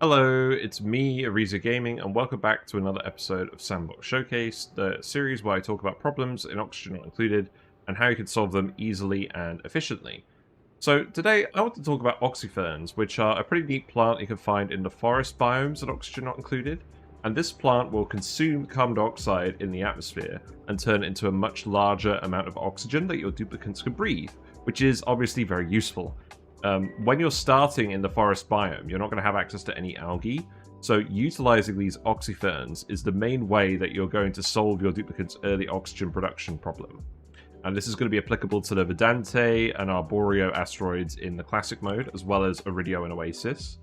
Hello, it's me, Ariza Gaming, and welcome back to another episode of Sandbox Showcase, the series where I talk about problems in Oxygen Not Included, and how you can solve them easily and efficiently. So today, I want to talk about Oxyferns, which are a pretty neat plant you can find in the forest biomes at Oxygen Not Included, and this plant will consume carbon dioxide in the atmosphere and turn it into a much larger amount of oxygen that your duplicants can breathe, which is obviously very useful. When you're starting in the forest biome, you're not going to have access to any algae, so utilizing these oxyferns is the main way that you're going to solve your duplicant's early oxygen production problem. And this is going to be applicable to the Verdante and Arboreal asteroids in the classic mode, as well as Iridio and Oasis,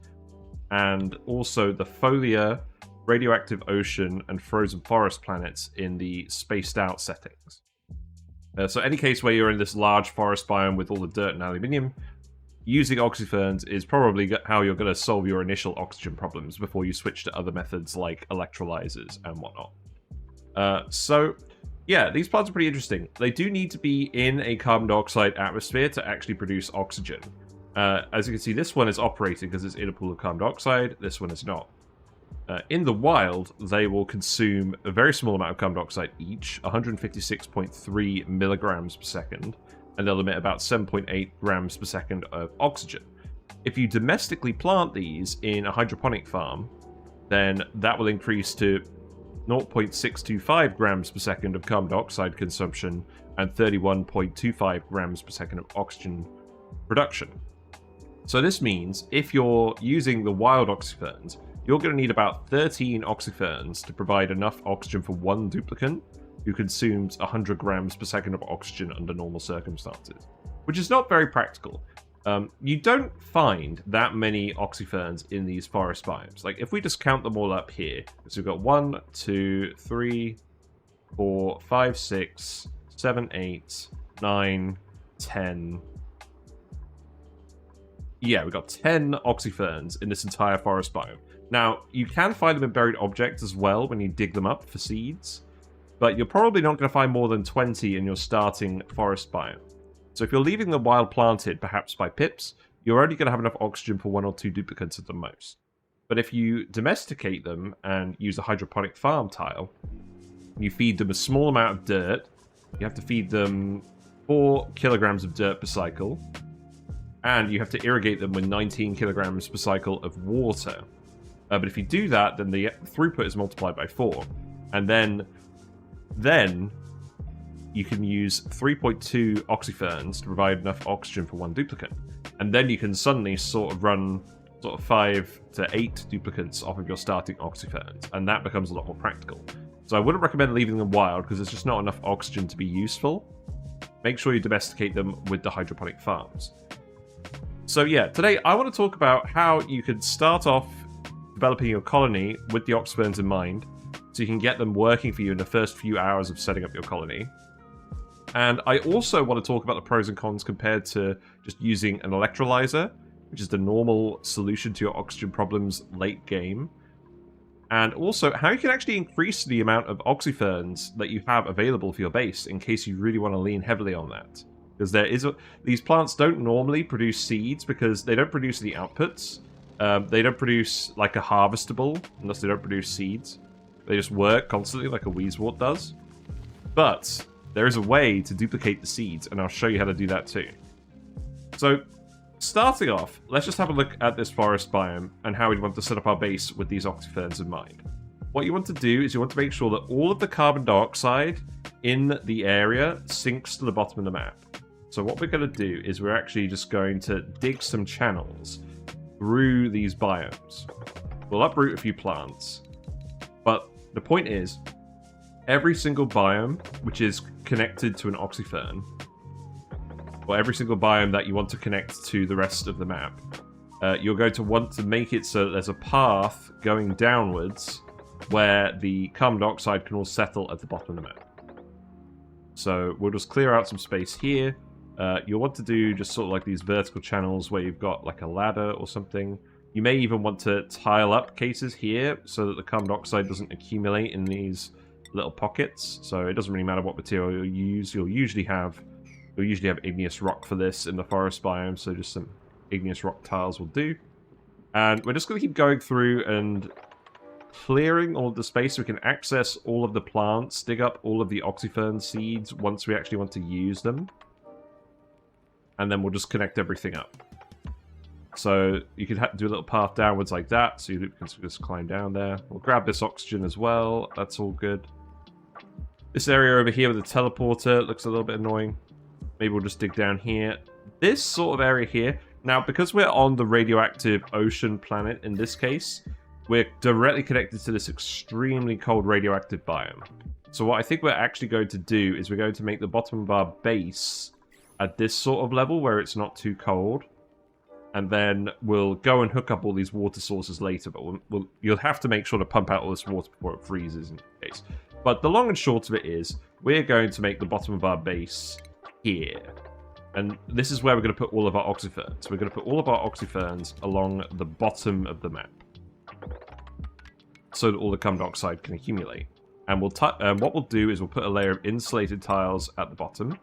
and also the Folia, radioactive ocean, and frozen forest planets in the spaced out settings. So any case where you're in this large forest biome with all the dirt and aluminium, using Oxyferns is probably how you're going to solve your initial oxygen problems before you switch to other methods like electrolyzers and whatnot. Yeah, these plants are pretty interesting. They do need to be in a carbon dioxide atmosphere to actually produce oxygen. As you can see, this one is operating because it's in a pool of carbon dioxide. This one is not. In the wild, they will consume a very small amount of carbon dioxide each, 156.3 milligrams per second, and they'll emit about 7.8 grams per second of oxygen. If you domestically plant these in a hydroponic farm, then that will increase to 0.625 grams per second of carbon dioxide consumption and 31.25 grams per second of oxygen production. So this means if you're using the wild oxyferns, you're going to need about 13 oxyferns to provide enough oxygen for one duplicant who consumes 100 grams per second of oxygen under normal circumstances, which is not very practical. You don't find that many oxyferns in these forest biomes. Like, if we just count them all up here, so we've got 1, 2, 3, 4, 5, 6, 7, 8, 9, 10. Yeah, we've got 10 oxyferns in this entire forest biome. Now, you can find them in buried objects as well when you dig them up for seeds, but you're probably not going to find more than 20 in your starting forest biome. So if you're leaving the wild planted, perhaps by pips, you're only going to have enough oxygen for 1 or 2 duplicants at the most. But if you domesticate them and use a hydroponic farm tile, you feed them a small amount of dirt. You have to feed them 4 kilograms of dirt per cycle, and you have to irrigate them with 19 kilograms per cycle of water. But if you do that, then the throughput is multiplied by 4. And then you can use 3.2 oxyferns to provide enough oxygen for one duplicant. And then you can suddenly sort of run 5 to 8 duplicates off of your starting oxyferns, and that becomes a lot more practical. So I wouldn't recommend leaving them wild because there's just not enough oxygen to be useful. Make sure you domesticate them with the hydroponic farms. So yeah, today I want to talk about how you could start off developing your colony with the Oxyferns in mind, so you can get them working for you in the first few hours of setting up your colony. And I also want to talk about the pros and cons compared to just using an electrolyzer, which is the normal solution to your oxygen problems late game. And also how you can actually increase the amount of oxyferns that you have available for your base in case you really want to lean heavily on that. Because these plants don't normally produce seeds because they don't produce the outputs. They don't produce like a harvestable unless they don't produce seeds. They just work constantly like a Weezewort does. But there is a way to duplicate the seeds, and I'll show you how to do that too. So, starting off, let's just have a look at this forest biome and how we'd want to set up our base with these oxyferns in mind. What you want to do is you want to make sure that all of the carbon dioxide in the area sinks to the bottom of the map. So what we're going to do is we're actually just going to dig some channels through these biomes. We'll uproot a few plants, but the point is, every single biome which is connected to an oxyfern, or every single biome that you want to connect to the rest of the map, you're going to want to make it so that there's a path going downwards where the carbon dioxide can all settle at the bottom of the map. So we'll just clear out some space here. You'll want to do just sort of like these vertical channels where you've got like a ladder or something. You may even want to tile up cases here so that the carbon dioxide doesn't accumulate in these little pockets. So it doesn't really matter what material you use. You'll usually have igneous rock for this in the forest biome, so just some igneous rock tiles will do. And we're just going to keep going through and clearing all of the space so we can access all of the plants, dig up all of the Oxyfern seeds once we actually want to use them. And then we'll just connect everything up. So you could do a little path downwards like that, so you can just climb down there. We'll grab this oxygen as well. That's all good. This area over here with the teleporter looks a little bit annoying. Maybe we'll just dig down here. This sort of area here. Now, because we're on the radioactive ocean planet in this case, we're directly connected to this extremely cold radioactive biome. So what I think we're actually going to do is we're going to make the bottom of our base at this sort of level where it's not too cold. And then we'll go and hook up all these water sources later, but you'll have to make sure to pump out all this water before it freezes in case. But the long and short of it is, we're going to make the bottom of our base here. And this is where we're going to put all of our Oxyferns. We're going to put all of our Oxyferns along the bottom of the map, so that all the carbon dioxide can accumulate. And what we'll do is we'll put a layer of insulated tiles at the bottom,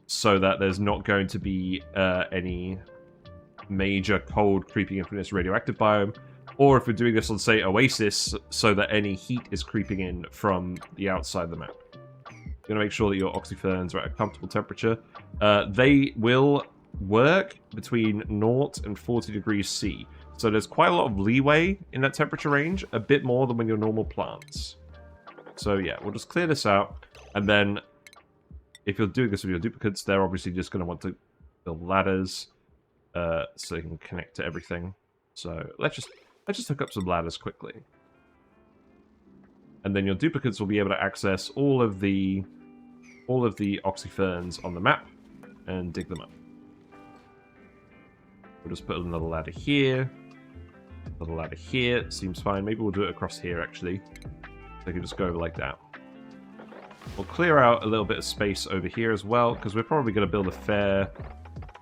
so that there's not going to be any major cold creeping in from this radioactive biome, or if we're doing this on, say, Oasis, so that any heat is creeping in from the outside of the map. You're going to make sure that your Oxyferns are at a comfortable temperature. They will work between 0 and 40 degrees C, so there's quite a lot of leeway in that temperature range, a bit more than when you're normal plants. So yeah, we'll just clear this out, and then if you're doing this with your duplicates, they're obviously just going to want to build ladders, so they can connect to everything. So let's just hook up some ladders quickly. And then your duplicates will be able to access all of the Oxyferns on the map and dig them up. We'll just put another ladder here. Another ladder here. Seems fine. Maybe we'll do it across here, actually. They can just go over like that. We'll clear out a little bit of space over here as well, because we're probably going to build a fair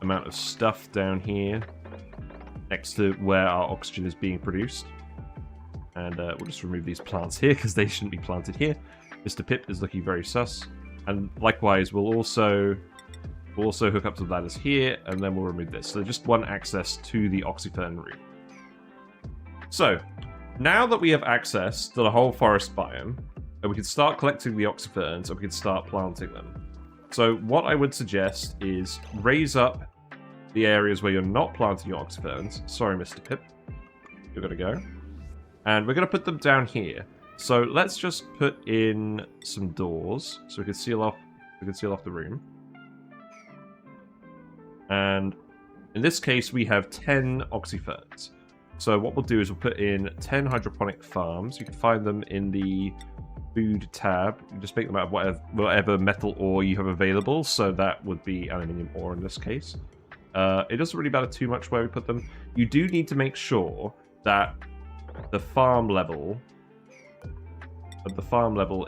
amount of stuff down here next to where our oxygen is being produced. And we'll just remove these plants here because they shouldn't be planted here. Mr. Pip is looking very sus. And likewise, we'll also hook up some ladders here, and then we'll remove this. So just one access to the Oxyfern route. So now that we have access to the whole forest biome, and we can start collecting the Oxyferns, and we can start planting them. So what I would suggest is raise up the areas where you're not planting your Oxyferns. Sorry, Mr. Pip. You're going to go. And we're going to put them down here. So let's just put in some doors so we can seal off the room. And in this case, we have 10 Oxyferns. So what we'll do is we'll put in 10 hydroponic farms. You can find them in the food tab. You just make them out of whatever metal ore you have available. So that would be aluminium ore in this case. It doesn't really matter too much where we put them. You do need to make sure that the farm level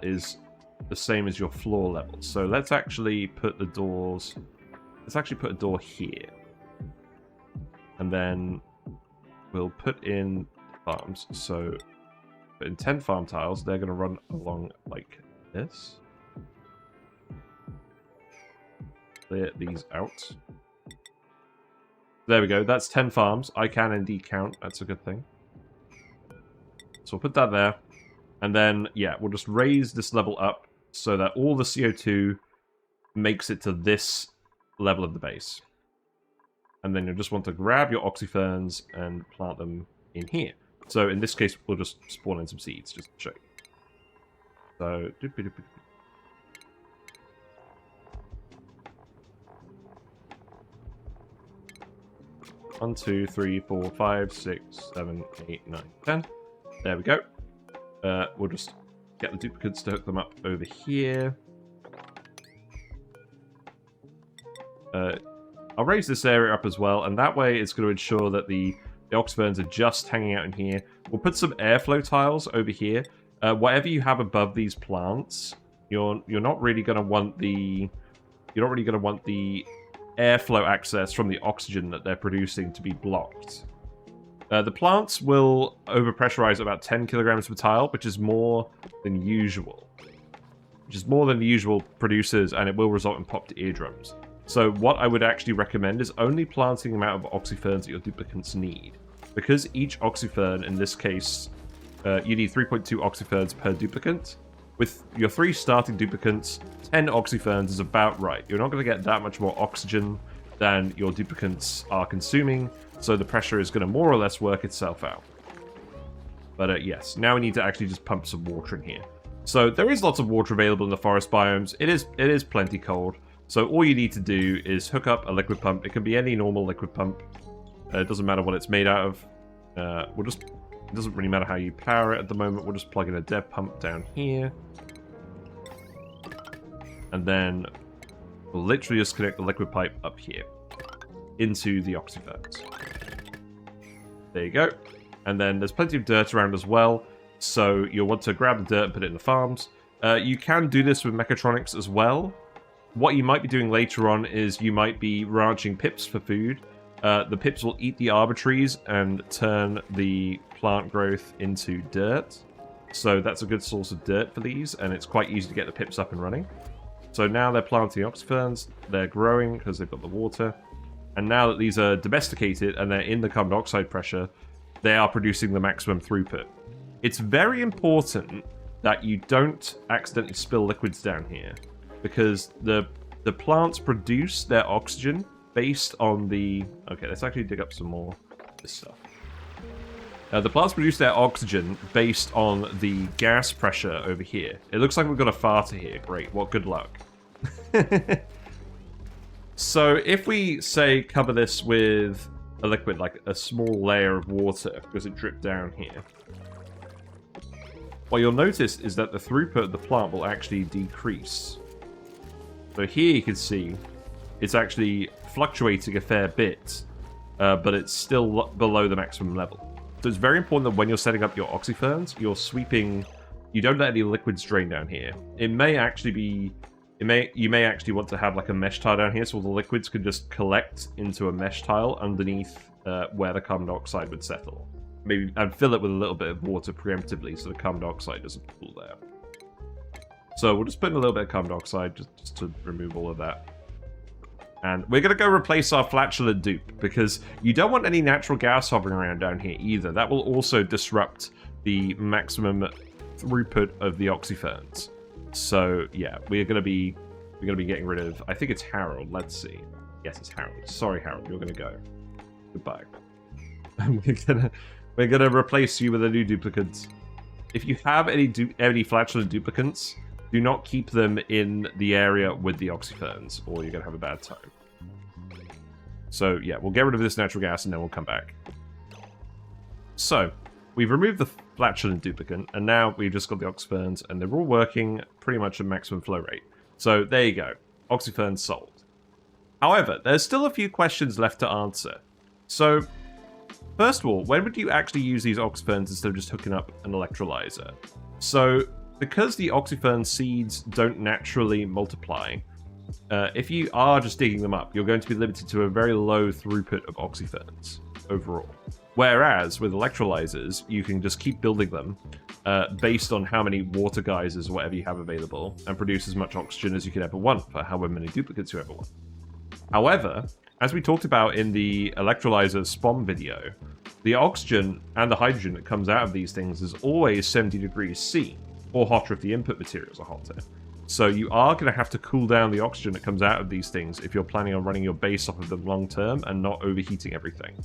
is the same as your floor level. So let's actually put the doors. Let's actually put a door here, and then we'll put in farms. So put in 10 farm tiles. They're going to run along like this. Clear these out. There we go. That's 10 farms. I can indeed count. That's a good thing. So we'll put that there. And then, yeah, we'll just raise this level up so that all the CO2 makes it to this level of the base. And then you'll just want to grab your Oxyferns and plant them in here. So in this case, we'll just spawn in some seeds, just to show you. So, 1, 2, 3, 4, 5, 6, 7, 8, 9, 10. There we go. We'll just get the duplicates to hook them up over here. I'll raise this area up as well, and that way it's going to ensure that the Oxyferns are just hanging out in here. We'll put some airflow tiles over here. Whatever you have above these plants, you're not really going to want the airflow access from the oxygen that they're producing to be blocked. The plants will overpressurize about 10 kilograms per tile, which is more than usual. Which is more than the usual producers, and it will result in popped eardrums. So what I would actually recommend is only planting the amount of Oxyferns that your duplicates need. because each Oxyfern, in this case, you need 3.2 Oxyferns per duplicate. With your 3 starting duplicates, 10 Oxyferns is about right. You're not going to get that much more oxygen than your duplicates are consuming, so the pressure is going to more or less work itself out. But yes, now we need to actually just pump some water in here. So there is lots of water available in the forest biomes. It is plenty cold. So all you need to do is hook up a liquid pump. It can be any normal liquid pump. It doesn't matter what it's made out of. It doesn't really matter how you power it at the moment. We'll just plug in a dev pump down here. And then we'll literally just connect the liquid pipe up here into the Oxyferns. There you go. And then there's plenty of dirt around as well. So you'll want to grab the dirt and put it in the farms. You can do this with mechatronics as well. What you might be doing later on is you might be ranching pips for food. The pips will eat the arbitraries and turn the plant growth into dirt. So that's a good source of dirt for these, and it's quite easy to get the pips up and running. So now they're planting Oxyferns, they're growing because they've got the water. And now that these are domesticated and they're in the carbon dioxide pressure, they are producing the maximum throughput. It's very important that you don't accidentally spill liquids down here, because the plants produce their oxygen based on the... Okay, let's actually dig up some more of this stuff. The plants produce their oxygen based on the gas pressure over here. It looks like we've got a farter here. Great, well, good luck. So if we, say, cover this with a liquid, like a small layer of water, because it dripped down here, what you'll notice is that the throughput of the plant will actually decrease. So here you can see it's actually fluctuating a fair bit, but it's still below the maximum level. So it's very important that when you're setting up your Oxyferns, you're sweeping... You don't let any liquids drain down here. It may actually be... You may actually want to have like a mesh tile down here, so all the liquids can just collect into a mesh tile underneath where the carbon dioxide would settle. Maybe and fill it with a little bit of water preemptively so the carbon dioxide doesn't pool there. So we'll just put in a little bit of carbon dioxide just to remove all of that. And we're going to go replace our flatulent dupe, because you don't want any natural gas hovering around down here either. That will also disrupt the maximum throughput of the Oxyferns. So yeah, we're going to be getting rid of... I think it's Harold. Let's see. Yes, it's Harold. Sorry, Harold. You're going to go. Goodbye. We're gonna replace you with a new duplicate. If you have any flatulent duplicates, do not keep them in the area with the Oxyferns, or you're gonna have a bad time. So yeah, we'll get rid of this natural gas and then we'll come back. So we've removed the flatulent duplicate, and now we've just got the Oxyferns, and they're all working pretty much at maximum flow rate. So there you go, Oxyferns solved. However, there's still a few questions left to answer. So first of all, when would you actually use these Oxyferns instead of just hooking up an electrolyzer? So, because the Oxyfern seeds don't naturally multiply, if you are just digging them up, you're going to be limited to a very low throughput of Oxyferns overall. Whereas, with electrolyzers, you can just keep building them based on how many water geysers or whatever you have available, and produce as much oxygen as you could ever want for however many duplicates you ever want. However, as we talked about in the electrolyzer spawn video, the oxygen and the hydrogen that comes out of these things is always 70 degrees C, or hotter if the input materials are hotter. So you are going to have to cool down the oxygen that comes out of these things if you're planning on running your base off of them long term and not overheating everything.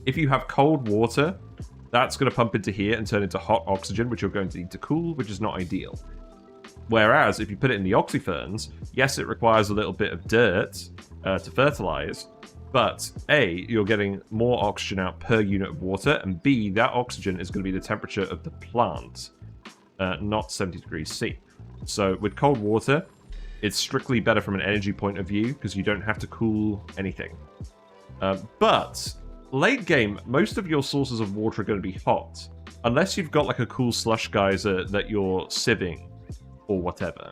If you have cold water, that's going to pump into here and turn into hot oxygen, which you're going to need to cool, which is not ideal. Whereas, if you put it in the Oxyferns, yes, it requires a little bit of dirt to fertilize, but A, you're getting more oxygen out per unit of water, and B, that oxygen is going to be the temperature of the plant, not 70 degrees C. So with cold water, it's strictly better from an energy point of view, because you don't have to cool anything. But late game, most of your sources of water are going to be hot, unless you've got like a cool slush geyser that you're sieving, or whatever.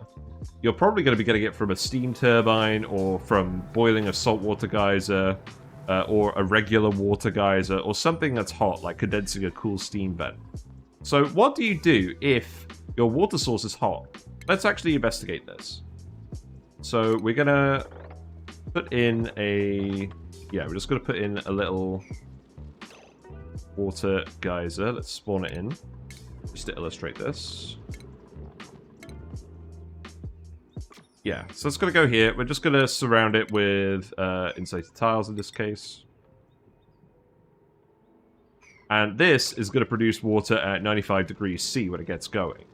You're probably going to be getting it from a steam turbine, or from boiling a saltwater geyser, or a regular water geyser, or something that's hot, like condensing a cool steam vent. So what do you do if your water source is hot? Let's actually investigate this. So we're going to put in a... Yeah, we're just going to put in a little water geyser. Let's spawn it in, just to illustrate this. Yeah, so it's going to go here. We're just going to surround it with insulated tiles in this case. And this is going to produce water at 95 degrees C when it gets going.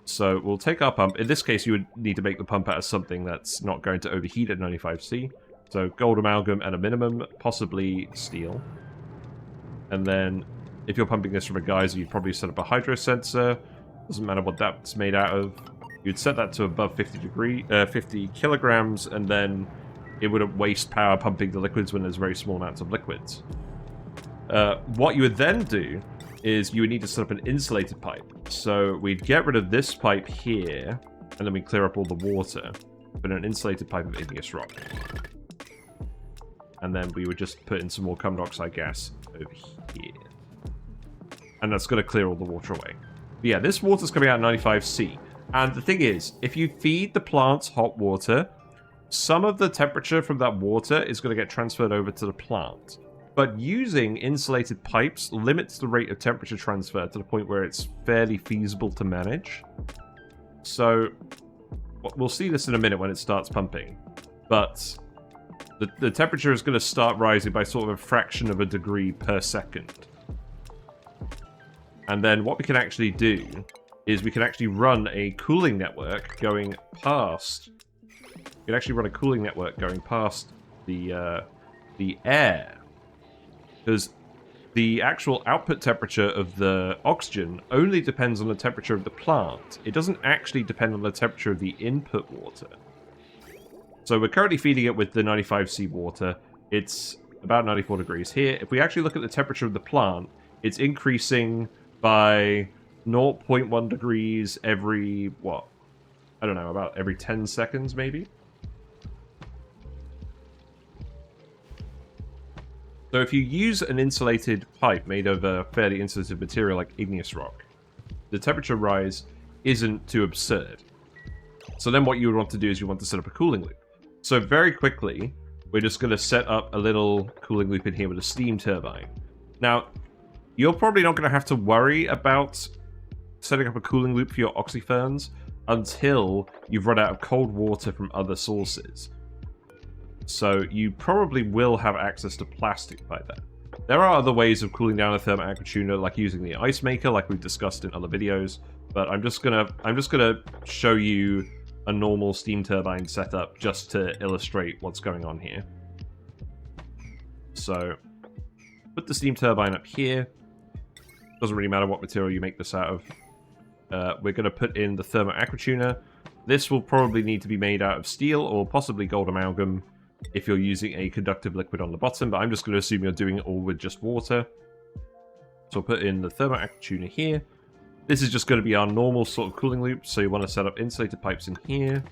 So we'll take our pump. In this case, you would need to make the pump out of something that's not going to overheat at 95 C. So gold amalgam at a minimum, possibly steel. And then if you're pumping this from a geyser, you'd probably set up a hydro sensor. Doesn't matter what that's made out of. You'd set that to above 50 kilograms, and then it wouldn't waste power pumping the liquids when there's very small amounts of liquids. What you would then do is you would need to set up an insulated pipe. So we'd get rid of this pipe here, and then we clear up all the water. Put an insulated pipe of igneous rock. And then we would just put in some more carbon dioxide gas over here. And that's going to clear all the water away. But yeah, this water's coming out at 95 C. And the thing is, if you feed the plants hot water, some of the temperature from that water is going to get transferred over to the plant. But using insulated pipes limits the rate of temperature transfer to the point where it's fairly feasible to manage. So we'll see this in a minute when it starts pumping. But the temperature is going to start rising by sort of a fraction of a degree per second. And then what we can actually do is we can actually run a cooling network going past... We can actually run a cooling network going past the air. Because the actual output temperature of the oxygen only depends on the temperature of the plant. It doesn't actually depend on the temperature of the input water. So we're currently feeding it with the 95 C water. It's about 94 degrees here. If we actually look at the temperature of the plant, it's increasing by 0.1 degrees every, what? I don't know, about every 10 seconds maybe? So if you use an insulated pipe made of a fairly insulative material like igneous rock, the temperature rise isn't too absurd. So then what you would want to do is you want to set up a cooling loop. So very quickly, we're just going to set up a little cooling loop in here with a steam turbine. Now, you're probably not going to have to worry about setting up a cooling loop for your Oxyferns until you've run out of cold water from other sources. So you probably will have access to plastic by then. There are other ways of cooling down a thermal aquatuner, like using the ice maker, like we've discussed in other videos. But I'm just gonna show you a normal steam turbine setup just to illustrate what's going on here. So put the steam turbine up here. Doesn't really matter what material you make this out of. We're going to put in the thermal aquatuner. This will probably need to be made out of steel or possibly gold amalgam if you're using a conductive liquid on the bottom, but I'm just going to assume you're doing it all with just water. So I'll put in the thermal aquatuner here. This is just going to be our normal sort of cooling loop, so you want to set up insulated pipes in here.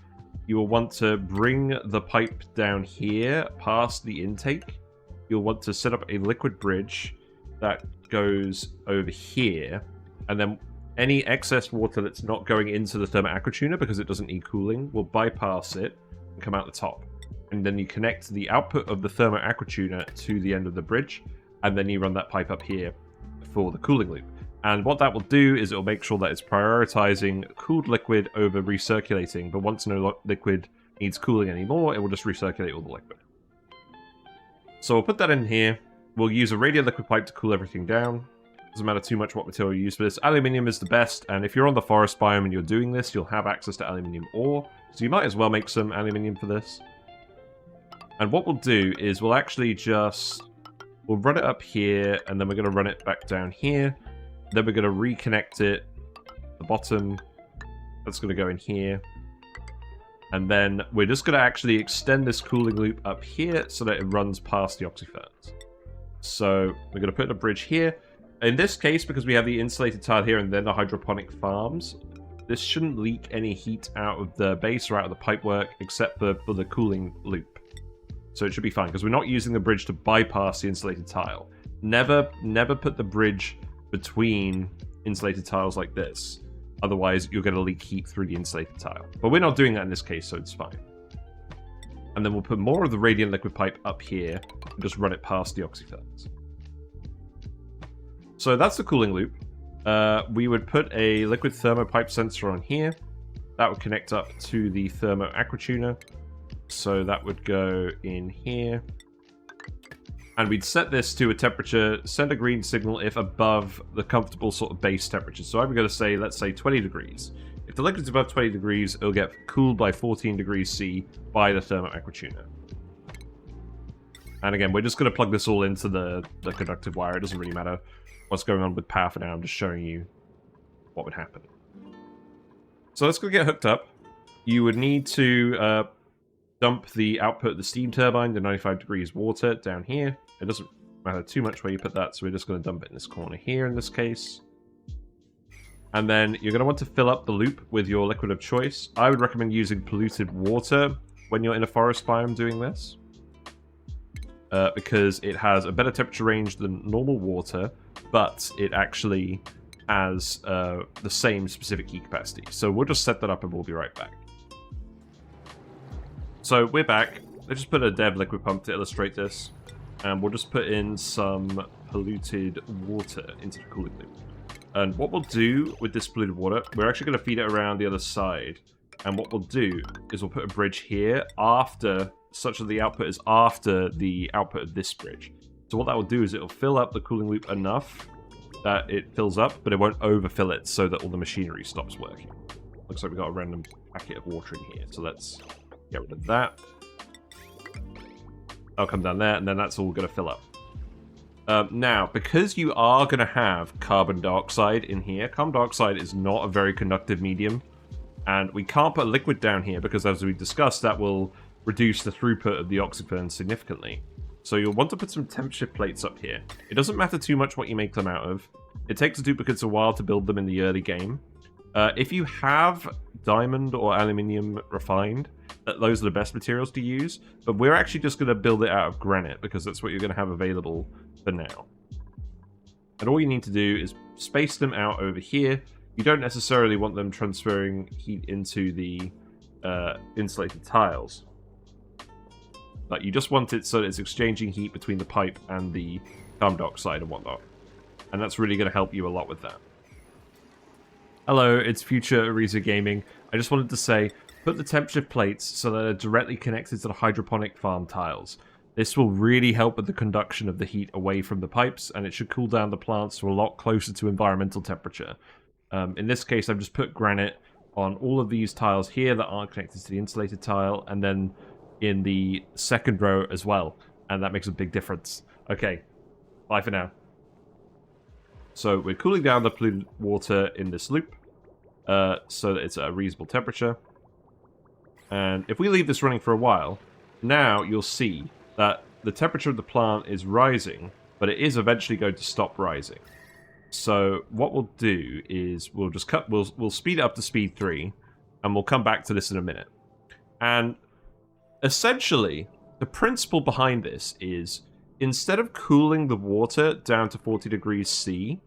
You will want to bring the pipe down here past the intake. You'll want to set up a liquid bridge that goes over here, and then any excess water that's not going into the thermal aquatuner because it doesn't need cooling will bypass it and come out the top. And then you connect the output of the thermal aquatuner to the end of the bridge, and then you run that pipe up here for the cooling loop. And what that will do is it will make sure that it's prioritizing cooled liquid over recirculating, but once no liquid needs cooling anymore, it will just recirculate all the liquid. So we'll put that in here. We'll use a radial liquid pipe to cool everything down. Doesn't matter too much what material you use for this. Aluminium is the best, and if you're on the forest biome and you're doing this, you'll have access to aluminium ore, so you might as well make some aluminium for this. And what we'll do is we'll actually we'll run it up here, and then we're going to run it back down here. Then we're going to reconnect it at the bottom. That's going to go in here. And then we're just going to actually extend this cooling loop up here so that it runs past the Oxyferns. So we're going to put a bridge here. In this case, because we have the insulated tile here and then the hydroponic farms, this shouldn't leak any heat out of the base or out of the pipework except for the cooling loop. So it should be fine, because we're not using the bridge to bypass the insulated tile. Never put the bridge between insulated tiles like this. Otherwise, you're going to leak heat through the insulated tile. But we're not doing that in this case, so it's fine. And then we'll put more of the radiant liquid pipe up here and just run it past the Oxyferns. So that's the cooling loop. We would put a liquid thermopipe sensor on here. That would connect up to the thermo aquatuner. So that would go in here. And we'd set this to a temperature, send a green signal if above the comfortable sort of base temperature. So I'm going to say, let's say 20 degrees. If the liquid's above 20 degrees, it'll get cooled by 14 degrees C by the thermo aquatuner. And again, we're just going to plug this all into the conductive wire. It doesn't really matter what's going on with power for now. I'm just showing you what would happen. So let's go get hooked up. You would need to dump the output of the steam turbine, the 95 degrees water, down here. It doesn't matter too much where you put that, so we're just going to dump it in this corner here in this case. And then you're going to want to fill up the loop with your liquid of choice. I would recommend using polluted water when you're in a forest biome doing this. Because it has a better temperature range than normal water, but it actually has the same specific heat capacity. So we'll just set that up and we'll be right back. So we're back. I just put a dev liquid pump to illustrate this. And we'll just put in some polluted water into the cooling loop. And what we'll do with this polluted water, we're actually going to feed it around the other side. And what we'll do is we'll put a bridge here after, such that the output is after the output of this bridge. So what that will do is it'll fill up the cooling loop enough that it fills up, but it won't overfill it so that all the machinery stops working. Looks like we've got a random packet of water in here, so let's get rid of that. I'll come down there, and then that's all going to fill up. Now, because you are going to have carbon dioxide in here, carbon dioxide is not a very conductive medium, and we can't put a liquid down here because, as we discussed, that will reduce the throughput of the Oxyfern significantly. So you'll want to put some temperature plates up here. It doesn't matter too much what you make them out of. It takes the duplicates a while to build them in the early game. If you have diamond or aluminium refined, those are the best materials to use, but we're actually just going to build it out of granite because that's what you're going to have available for now. And all you need to do is space them out over here. You don't necessarily want them transferring heat into the insulated tiles, but you just want it so that it's exchanging heat between the pipe and the carbon dioxide and whatnot. And that's really going to help you a lot with that. Hello, it's Future Ariza Gaming. I just wanted to say, put the temperature plates so that they're directly connected to the hydroponic farm tiles. This will really help with the conduction of the heat away from the pipes, and it should cool down the plants to a lot closer to environmental temperature. In this case, I've just put granite on all of these tiles here that aren't connected to the insulated tile, and then in the second row as well, and that makes a big difference. Okay, bye for now. So we're cooling down the polluted water in this loop so that it's at a reasonable temperature. And if we leave this running for a while, now you'll see that the temperature of the plant is rising, but it is eventually going to stop rising. So what we'll do is we'll just we'll speed it up to speed 3, and we'll come back to this in a minute. And essentially, the principle behind this is, instead of cooling the water down to 40 degrees C,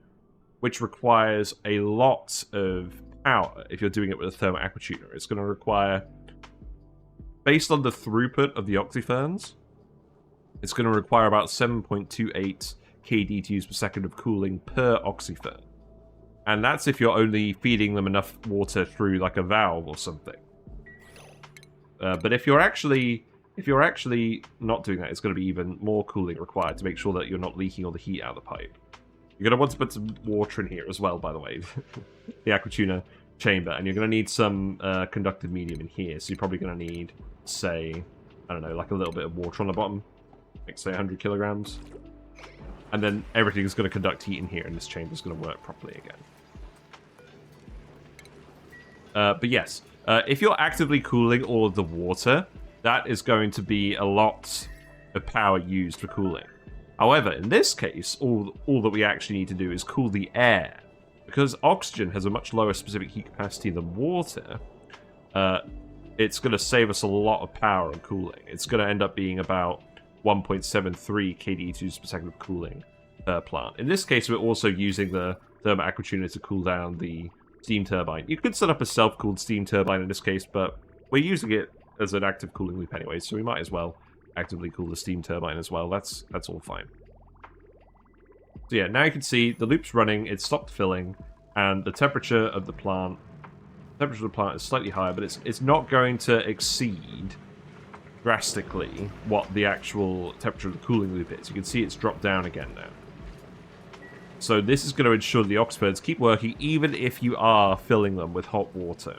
which requires a lot of power if you're doing it with a thermal aquatuner, it's going to require, based on the throughput of the Oxyferns, it's going to require about 7.28 kDTUs per second of cooling per Oxyfern. And that's if you're only feeding them enough water through like a valve or something. But if you're actually not doing that, it's going to be even more cooling required to make sure that you're not leaking all the heat out of the pipe. You're going to want to put some water in here as well, by the way, the aquatuner chamber, and you're going to need some conductive medium in here. So you're probably going to need, say, I don't know, like a little bit of water on the bottom, like say 100 kilograms, and then everything is going to conduct heat in here, and this chamber is going to work properly again. But yes, if you're actively cooling all of the water, that is going to be a lot of power used for cooling. However, in this case, all that we actually need to do is cool the air. Because oxygen has a much lower specific heat capacity than water, it's going to save us a lot of power on cooling. It's going to end up being about 1.73 kDTUs per second of cooling per plant. In this case, we're also using the thermal aquatuner to cool down the steam turbine. You could set up a self-cooled steam turbine in this case, but we're using it as an active cooling loop anyway, so we might as well actively cool the steam turbine as well. That's all fine. So yeah, now you can see the loop's running, it's stopped filling, and the temperature of the plant is slightly higher, but it's not going to exceed drastically what the actual temperature of the cooling loop is. You can see it's dropped down again now. So this is going to ensure the Oxyferns keep working even if you are filling them with hot water.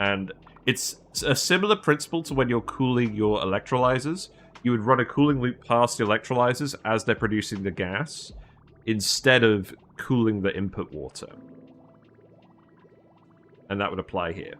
And it's a similar principle to when you're cooling your electrolyzers. You would run a cooling loop past the electrolyzers as they're producing the gas, instead of cooling the input water. And that would apply here.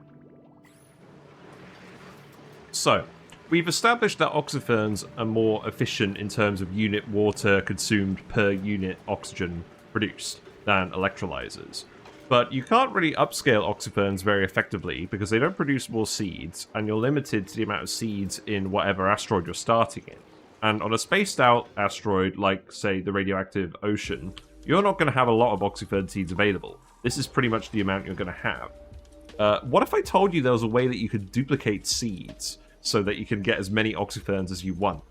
So, we've established that Oxyferns are more efficient in terms of unit water consumed per unit oxygen produced than electrolyzers. But you can't really upscale Oxyferns very effectively because they don't produce more seeds, and you're limited to the amount of seeds in whatever asteroid you're starting in. And on a spaced-out asteroid like, say, the radioactive ocean, you're not going to have a lot of Oxyfern seeds available. This is pretty much the amount you're going to have. What if I told you there was a way that you could duplicate seeds so that you can get as many Oxyferns as you want?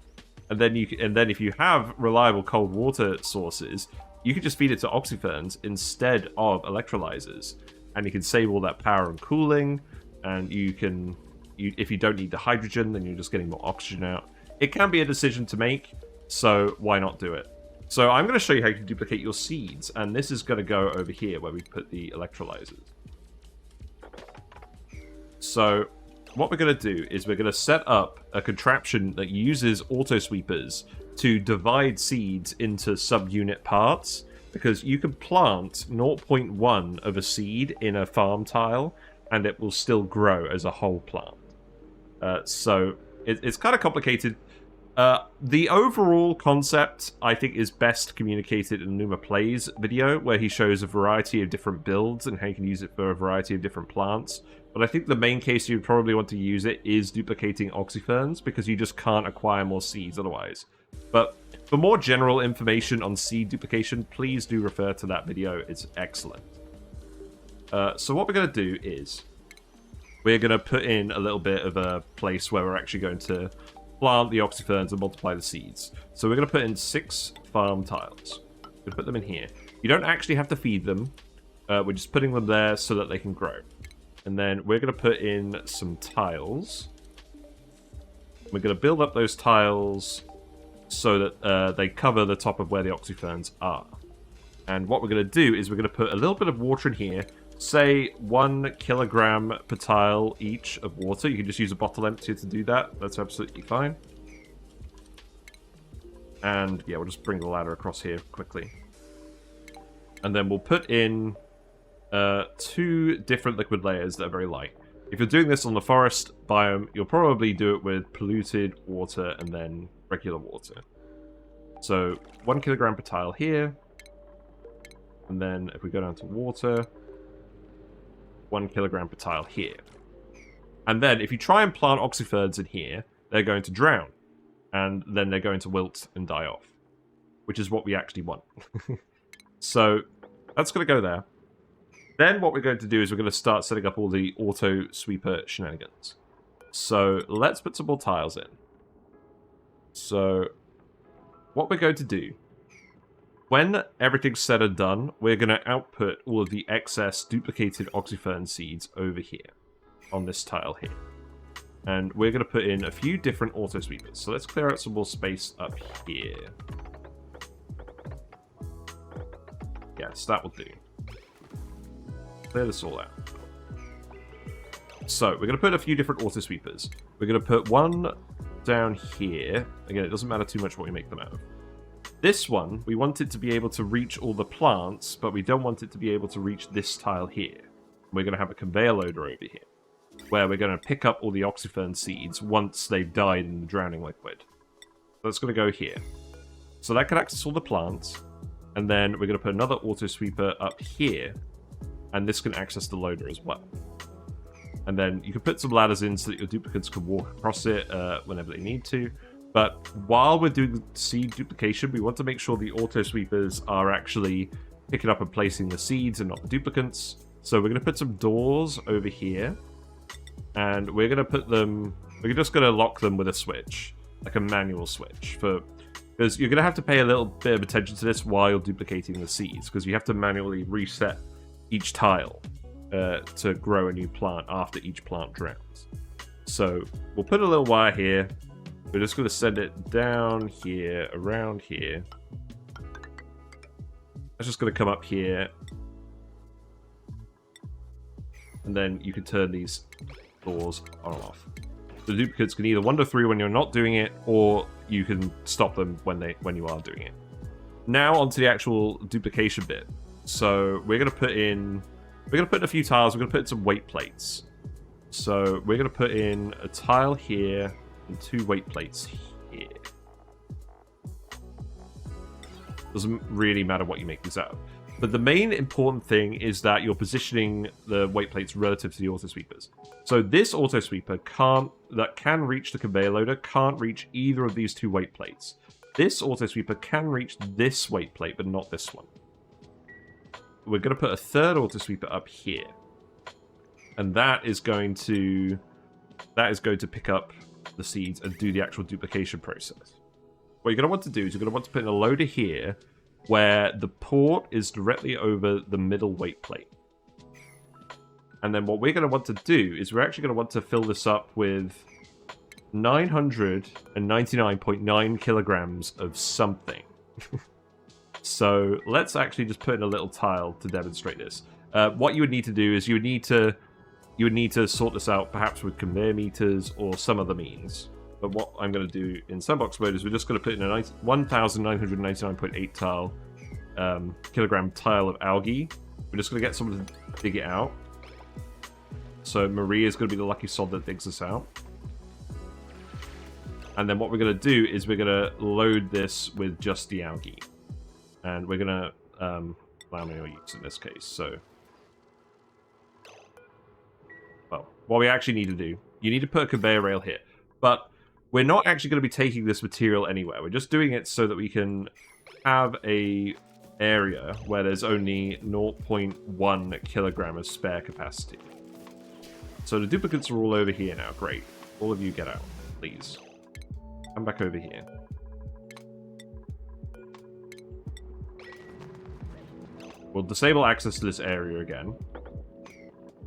And then if you have reliable cold water sources, you can just feed it to Oxyferns instead of electrolyzers, and you can save all that power and cooling. And if you don't need the hydrogen, then you're just getting more oxygen out. It can be a decision to make, so why not do it? So I'm going to show you how you can duplicate your seeds, and this is going to go over here where we put the electrolyzers. So what we're going to do is we're going to set up a contraption that uses auto sweepers to divide seeds into subunit parts, because you can plant 0.1 of a seed in a farm tile and it will still grow as a whole plant. So it's kind of complicated. The overall concept, I think, is best communicated in Numa Plays video, where he shows a variety of different builds and how you can use it for a variety of different plants. But I think the main case you'd probably want to use it is duplicating Oxyferns, because you just can't acquire more seeds otherwise. But for more general information on seed duplication, please do refer to that video. It's excellent. So what we're going to do is we're going to put in a little bit of a place where we're actually going to plant the Oxyferns and multiply the seeds. So we're going to put in 6 farm tiles. We're going to put them in here. You don't actually have to feed them. We're just putting them there so that they can grow. And then we're going to put in some tiles. We're going to build up those tiles so that they cover the top of where the Oxyferns are. And what we're going to do is we're going to put a little bit of water in here. Say 1 kilogram per tile each of water. You can just use a bottle emptier to do that. That's absolutely fine. And yeah, we'll just bring the ladder across here quickly. And then we'll put in 2 different liquid layers that are very light. If you're doing this on the forest biome, you'll probably do it with polluted water and then regular water. So 1 kilogram per tile here. And then if we go down to water, 1 kilogram per tile here. And then if you try and plant Oxyferns in here, they're going to drown. And then they're going to wilt and die off. Which is what we actually want. So that's going to go there. Then what we're going to do is we're going to start setting up all the auto sweeper shenanigans. So let's put some more tiles in. So what we're going to do, when everything's said and done, we're going to output all of the excess duplicated Oxyfern seeds over here on this tile here. And we're going to put in a few different auto sweepers. So let's clear out some more space up here. Yes, that will do. Clear this all out. So, we're going to put a few different auto sweepers. We're going to put one down here. Again, it doesn't matter too much what we make them out of. This one, we want it to be able to reach all the plants, but we don't want it to be able to reach this tile here. We're going to have a conveyor loader over here, where we're going to pick up all the Oxyfern seeds once they've died in the drowning liquid. So that's going to go here. So that can access all the plants, and then we're going to put another auto sweeper up here, and this can access the loader as well. And then you can put some ladders in so that your duplicates can walk across it whenever they need to. But while we're doing seed duplication, we want to make sure the auto sweepers are actually picking up and placing the seeds and not the duplicates. So we're going to put some doors over here. And we're going to put them... We're just going to lock them with a switch. Like a manual switch. For Because you're going to have to pay a little bit of attention to this while duplicating the seeds, because you have to manually reset each tile to grow a new plant after each plant drowns. So we'll put a little wire here. We're just going to send it down here, around here. It's just going to come up here. And then you can turn these doors on and off. The duplicates can either wander through when you're not doing it, or you can stop them when you are doing it. Now onto the actual duplication bit. So we're going to put in a few tiles. We're going to put in some weight plates. So we're going to put in a tile here and 2 weight plates here. Doesn't really matter what you make these out of. But the main important thing is that you're positioning the weight plates relative to the auto sweepers. So this auto sweeper that can reach the conveyor loader can't reach either of these 2 weight plates. This auto sweeper can reach this weight plate, but not this one. We're going to put a 3rd auto sweeper up here. And that is going to pick up the seeds and do the actual duplication process. What you're going to want to do is you're going to want to put in a loader here where the port is directly over the middle weight plate. And then what we're going to want to do is we're actually going to want to fill this up with 999.9 kilograms of something. So let's actually just put in a little tile to demonstrate this. What you would need to do is you would need to sort this out perhaps with conveyor meters or some other means. But what I'm going to do in Sandbox mode is we're just going to put in a 1,999.8 kilogram tile of algae. We're just going to get someone to dig it out. So Maria is going to be the lucky sod that digs this out. And then what we're going to do is we're going to load this with just the algae. And we're going to allow me to use in this case. So, well, what we actually need to do, you need to put a conveyor rail here. But we're not actually going to be taking this material anywhere. We're just doing it so that we can have a area where there's only 0.1 kilogram of spare capacity. So the duplicates are all over here now. Great. All of you get out, please. Come back over here. We'll disable access to this area again.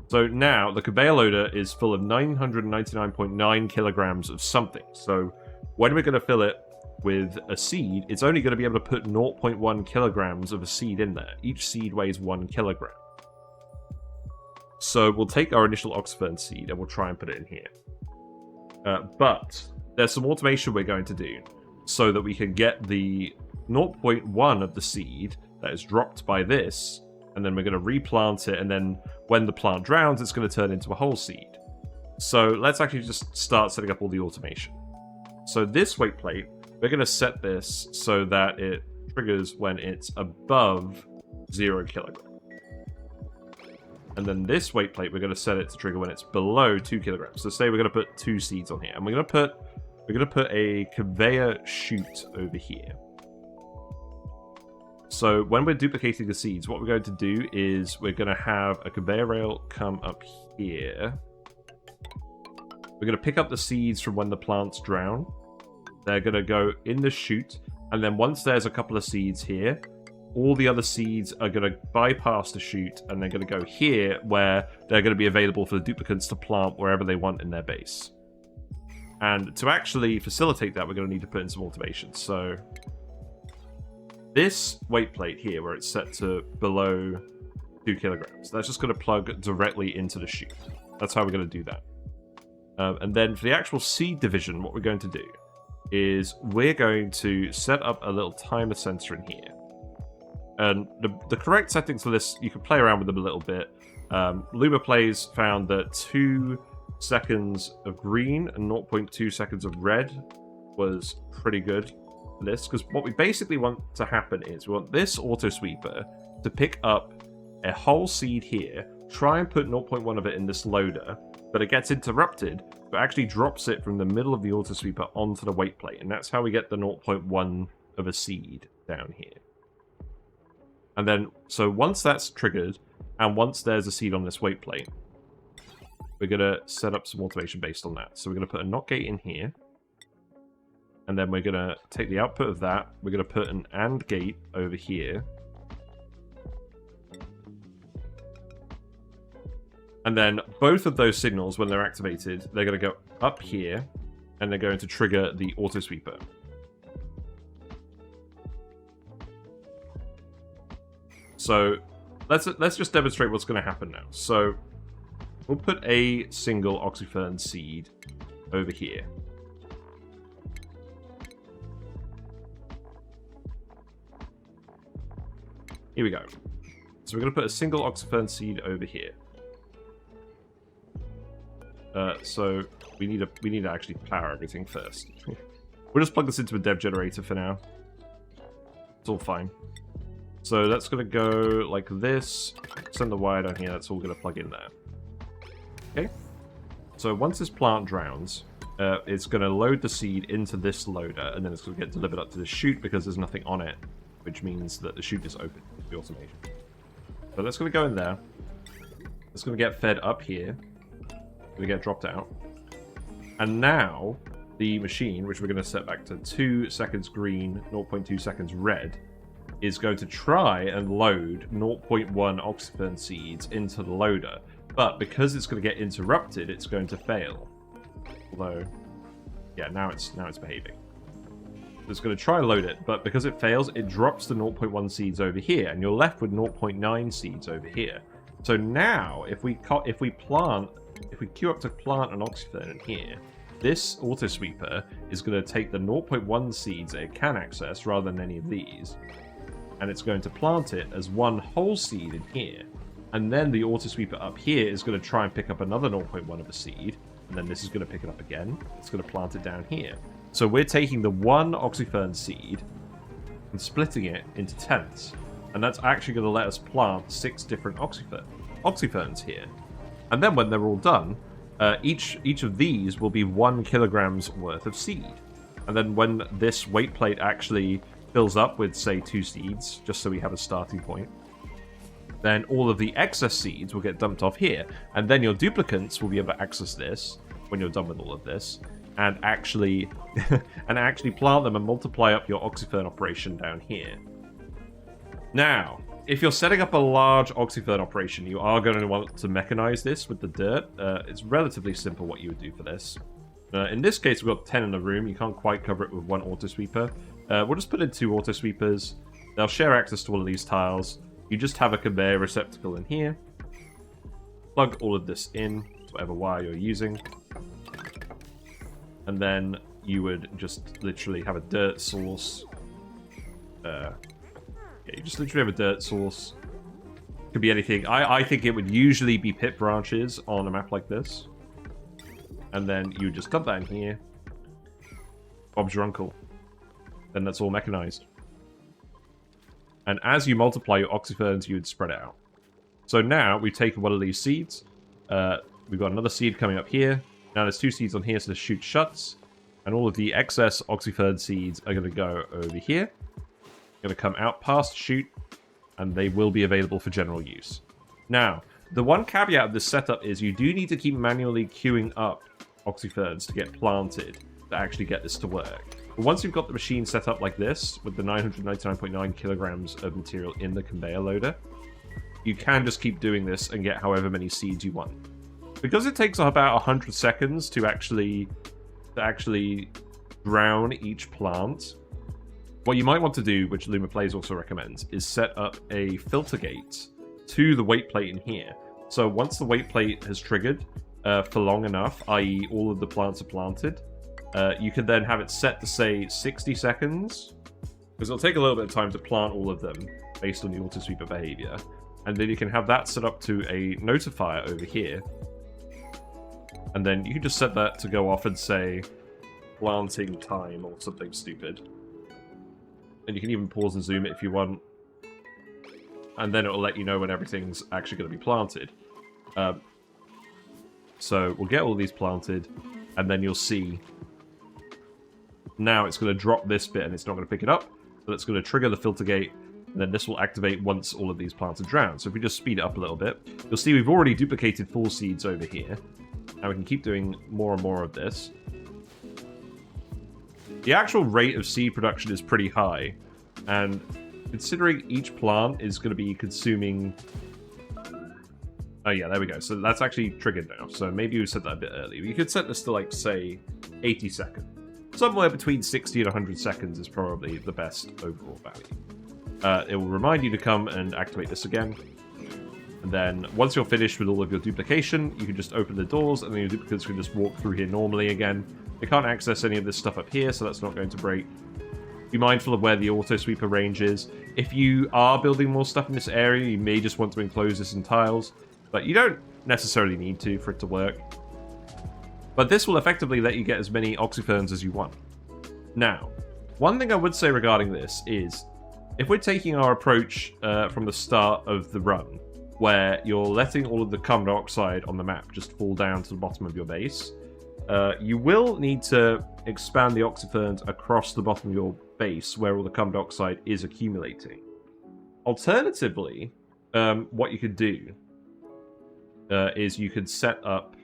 So now the conveyor loader is full of 999.9 kilograms of something. So when we're going to fill it with a seed, it's only going to be able to put 0.1 kilograms of a seed in there. Each seed weighs 1 kilogram. So we'll take our initial Oxyfern seed and we'll try and put it in here. But there's some automation we're going to do so that we can get the 0.1 of the seed that is dropped by this, and then we're going to replant it, and then when the plant drowns, it's going to turn into a whole seed. So let's actually just start setting up all the automation. So this weight plate, we're going to set this so that it triggers when it's above 0 kilogram. And then this weight plate, we're going to set it to trigger when it's below 2 kilograms. So say we're going to put 2 seeds on here, and we're going to put a conveyor chute over here. So when we're duplicating the seeds, what we're going to do is we're going to have a conveyor rail come up here. We're going to pick up the seeds from when the plants drown. They're going to go in the chute, and then once there's a couple of seeds here, all the other seeds are going to bypass the chute, and they're going to go here where they're going to be available for the duplicants to plant wherever they want in their base. And to actually facilitate that, we're going to need to put in some automation. So this weight plate here, where it's set to below 2 kilograms, that's just going to plug directly into the chute. That's how we're going to do that. And then for the actual seed division, what we're going to do is we're going to set up a little timer sensor in here. And the correct settings for this, you can play around with them a little bit. LumaPlays found that 2 seconds of green and 0.2 seconds of red was pretty good. This, because what we basically want to happen is we want this auto sweeper to pick up a whole seed here, try and put 0.1 of it in this loader, but it gets interrupted, but actually drops it from the middle of the auto sweeper onto the weight plate, and that's how we get the 0.1 of a seed down here. And then, so once that's triggered, and once there's a seed on this weight plate, we're going to set up some automation based on that. So we're going to put a NOT gate in here. And then we're going to take the output of that. We're going to put an AND gate over here. And then both of those signals, when they're activated, they're going to go up here, and they're going to trigger the auto sweeper. So let's just demonstrate what's going to happen now. So we'll put a single Oxyfern seed over here. Here we go. So we're going to put a single Oxyfern seed over here. So we need to actually power everything first. We'll just plug this into a dev generator for now. It's all fine. So that's going to go like this. Send the wire down here. That's all going to plug in there. Okay. So once this plant drowns, it's going to load the seed into this loader, and then it's going to get delivered up to the chute because there's nothing on it, which means that the chute is open to the automation. So that's going to go in there. It's going to get fed up here. Going to get dropped out. And now the machine, which we're going to set back to 2 seconds green, 0.2 seconds red, is going to try and load 0.1 Oxyfern seeds into the loader. But because it's going to get interrupted, it's going to fail. Although, yeah, now it's behaving. It's going to try and load it, but because it fails, it drops the 0.1 seeds over here, and you're left with 0.9 seeds over here. So now, if we queue up to plant an Oxyfern in here, this auto sweeper is going to take the 0.1 seeds it can access rather than any of these, and it's going to plant it as one whole seed in here. And then the auto sweeper up here is going to try and pick up another 0.1 of a seed, and then this is going to pick it up again. It's going to plant it down here. So we're taking the one Oxyfern seed and splitting it into tenths, and that's actually going to let us plant 6 different Oxyferns here. And then when they're all done, each of these will be 1 kilogram's worth of seed. And then when this weight plate actually fills up with, say, 2 seeds, just so we have a starting point, then all of the excess seeds will get dumped off here. And then your duplicants will be able to access this when you're done with all of this, and actually plant them and multiply up your Oxyfern operation down here. Now, if you're setting up a large Oxyfern operation, you are going to want to mechanize this with the dirt. It's relatively simple what you would do for this. In this case, we've got 10 in the room. You can't quite cover it with one auto sweeper. We'll just put in 2 auto sweepers. They'll share access to all of these tiles. You just have a conveyor receptacle in here. Plug all of this in to whatever wire you're using. And then you would just literally have a dirt source. You just literally have a dirt source. Could be anything. I think it would usually be pit branches on a map like this. And then you just dump that in here. Bob's your uncle. Then that's all mechanized. And as you multiply your Oxyferns, you would spread it out. So now we've taken one of these seeds. We've got another seed coming up here. Now there's 2 seeds on here, so the chute shuts. And all of the excess Oxyfern seeds are going to go over here. Going to come out past chute, and they will be available for general use. Now, the one caveat of this setup is you do need to keep manually queuing up Oxyferns to get planted to actually get this to work. But once you've got the machine set up like this, with the 999.9 kilograms of material in the conveyor loader, you can just keep doing this and get however many seeds you want. Because it takes about 100 seconds to actually drown each plant, what you might want to do, which Luma Plays also recommends, is set up a filter gate to the weight plate in here. So once the weight plate has triggered for long enough, i.e. all of the plants are planted, you can then have it set to, say, 60 seconds, because it'll take a little bit of time to plant all of them based on the auto sweeper behavior. And then you can have that set up to a notifier over here. And then you can just set that to go off and say planting time or something stupid. And you can even pause and zoom it if you want. And then it'll let you know when everything's actually going to be planted. So we'll get all these planted, and then you'll see now it's going to drop this bit and it's not going to pick it up. So it's going to trigger the filter gate, and then this will activate once all of these plants are drowned. So if we just speed it up a little bit, you'll see we've already duplicated 4 seeds over here. Now we can keep doing more and more of this. The actual rate of seed production is pretty high, and considering each plant is going to be consuming... Oh yeah, there we go. So that's actually triggered now. So maybe we set that a bit early. You could set this to, like, say, 80 seconds. Somewhere between 60 and 100 seconds is probably the best overall value. It will remind you to come and activate this again. And then once you're finished with all of your duplication, you can just open the doors, and then your duplicates can just walk through here normally again. They can't access any of this stuff up here, so that's not going to break. Be mindful of where the auto sweeper range is. If you are building more stuff in this area, you may just want to enclose this in tiles. But you don't necessarily need to for it to work. But this will effectively let you get as many Oxyferns as you want. Now, one thing I would say regarding this is, if we're taking our approach from the start of the run, where you're letting all of the carbon dioxide on the map just fall down to the bottom of your base, you will need to expand the Oxyferns across the bottom of your base where all the carbon dioxide is accumulating. Alternatively, what you could do is you could set up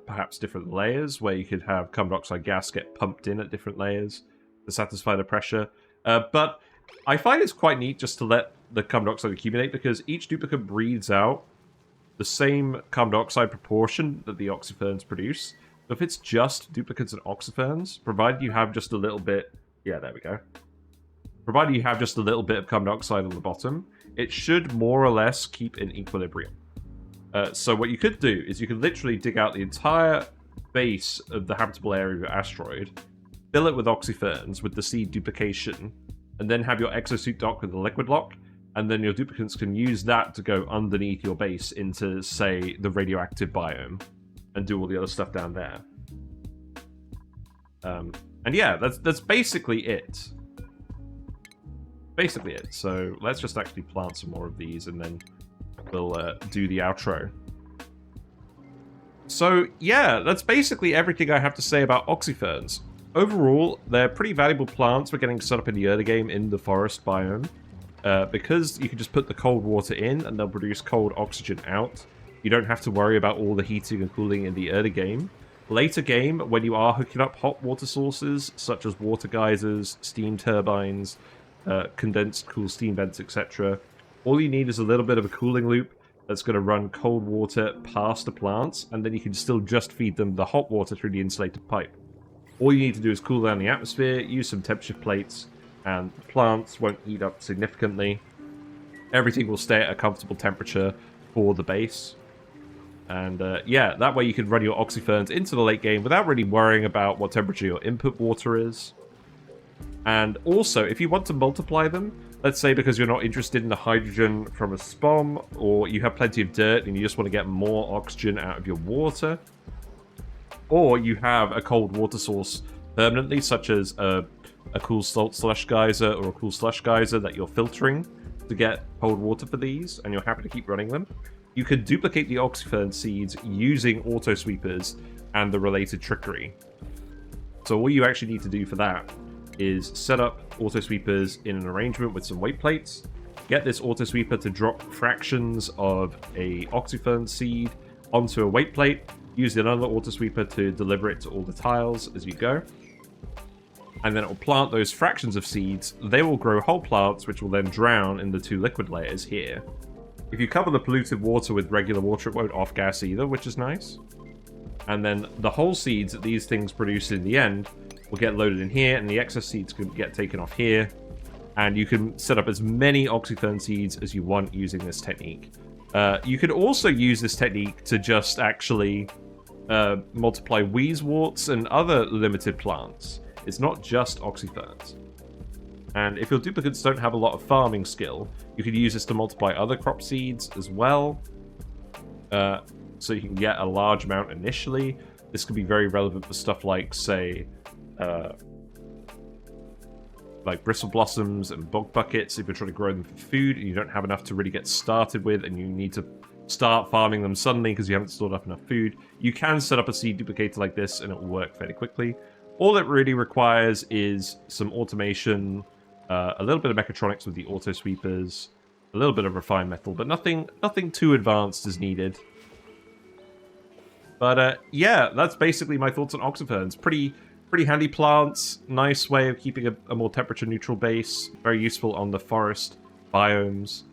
perhaps different layers where you could have carbon dioxide gas get pumped in at different layers to satisfy the pressure. But I find it's quite neat just to let the carbon dioxide accumulate, because each duplicate breathes out the same carbon dioxide proportion that the Oxyferns produce. So if it's just duplicates and Oxyferns, provided you have just a little bit... Yeah, there we go. Provided you have just a little bit of carbon dioxide on the bottom, it should more or less keep in equilibrium. So what you could do is you could literally dig out the entire base of the habitable area of your asteroid, fill it with Oxyferns with the seed duplication, and then have your exosuit dock with the liquid lock, and then your duplicates can use that to go underneath your base into, say, the radioactive biome, and do all the other stuff down there. And yeah, that's basically it. Basically it. So let's just actually plant some more of these, and then we'll do the outro. So yeah, that's basically everything I have to say about Oxyferns. Overall, they're pretty valuable plants for getting set up in the early game in the forest biome. Because you can just put the cold water in and they'll produce cold oxygen out. You don't have to worry about all the heating and cooling in the early game. Later game, when you are hooking up hot water sources, such as water geysers, steam turbines, condensed cool steam vents, etc., all you need is a little bit of a cooling loop that's going to run cold water past the plants, and then you can still just feed them the hot water through the insulated pipe. All you need to do is cool down the atmosphere, use some temperature plates, and the plants won't heat up significantly. Everything will stay at a comfortable temperature for the base. And yeah, that way you can run your Oxyferns into the late game without really worrying about what temperature your input water is. And also, if you want to multiply them, let's say because you're not interested in the hydrogen from a SPOM, or you have plenty of dirt and you just want to get more oxygen out of your water, or you have a cold water source permanently, such as a cool salt slush geyser or a cool slush geyser that you're filtering to get cold water for these, and you're happy to keep running them, you can duplicate the Oxyfern seeds using auto sweepers and the related trickery. So all you actually need to do for that is set up auto sweepers in an arrangement with some weight plates, get this auto sweeper to drop fractions of a Oxyfern seed onto a weight plate, use another auto sweeper to deliver it to all the tiles as you go, and then it will plant those fractions of seeds. They will grow whole plants, which will then drown in the two liquid layers here. If you cover the polluted water with regular water, it won't off-gas either, which is nice. And then the whole seeds that these things produce in the end will get loaded in here, and the excess seeds can get taken off here. And you can set up as many Oxyfern seeds as you want using this technique. You could also use this technique to just actually multiply wheezeworts and other limited plants. It's not just Oxyferns. And if your duplicates don't have a lot of farming skill, you could use this to multiply other crop seeds as well. So you can get a large amount initially. This could be very relevant for stuff like, say, like bristle blossoms and bog buckets if you're trying to grow them for food and you don't have enough to really get started with, and you need to start farming them suddenly because you haven't stored up enough food. You can set up a seed duplicator like this and it will work fairly quickly. All it really requires is some automation, a little bit of mechatronics with the auto sweepers, a little bit of refined metal, but nothing too advanced is needed. But yeah, that's basically my thoughts on Oxyferns. Pretty Pretty handy plants, nice way of keeping a more temperature neutral base, very useful on the forest biomes.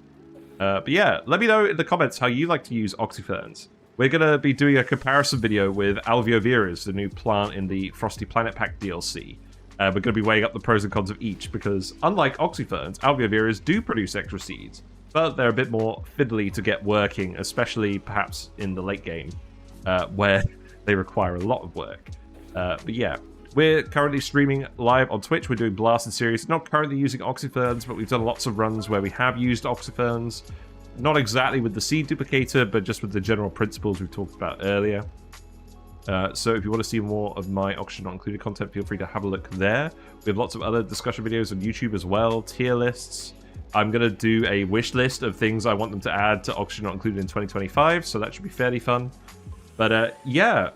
But yeah, let me know in the comments how you like to use Oxyferns. We're going to be doing a comparison video with alveoveras, the new plant in the Frosty Planet Pack DLC. We're going to be weighing up the pros and cons of each, because unlike Oxyferns, alveoveras do produce extra seeds, but they're a bit more fiddly to get working, especially perhaps in the late game, where they require a lot of work. But yeah, we're currently streaming live on Twitch. We're doing Blasted series. Not currently using Oxyferns, but we've done lots of runs where we have used Oxyferns. Not exactly with the seed duplicator, but just with the general principles we've talked about earlier. So if you want to see more of my Oxygen Not Included content, feel free to have a look there. We have lots of other discussion videos on YouTube as well, tier lists. I'm going to do a wish list of things I want them to add to Oxygen Not Included in 2025, so that should be fairly fun. But yeah,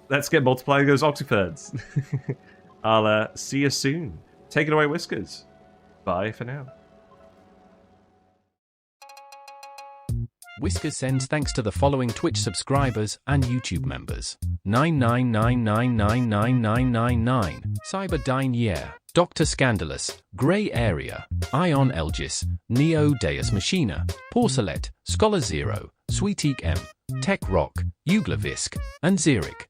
let's get multiplying those Oxyferns. I'll see you soon. Take it away, Whiskers. Bye for now. Whiskers sends thanks to the following Twitch subscribers and YouTube members: 999999999, Cyberdyne Yer, Dr. Scandalous, Grey Area, Ion Elgis, Neo Deus Machina, Porcelet, Scholar Zero, Sweeteek M, Tech Rock, Uglavisk, and Xeric.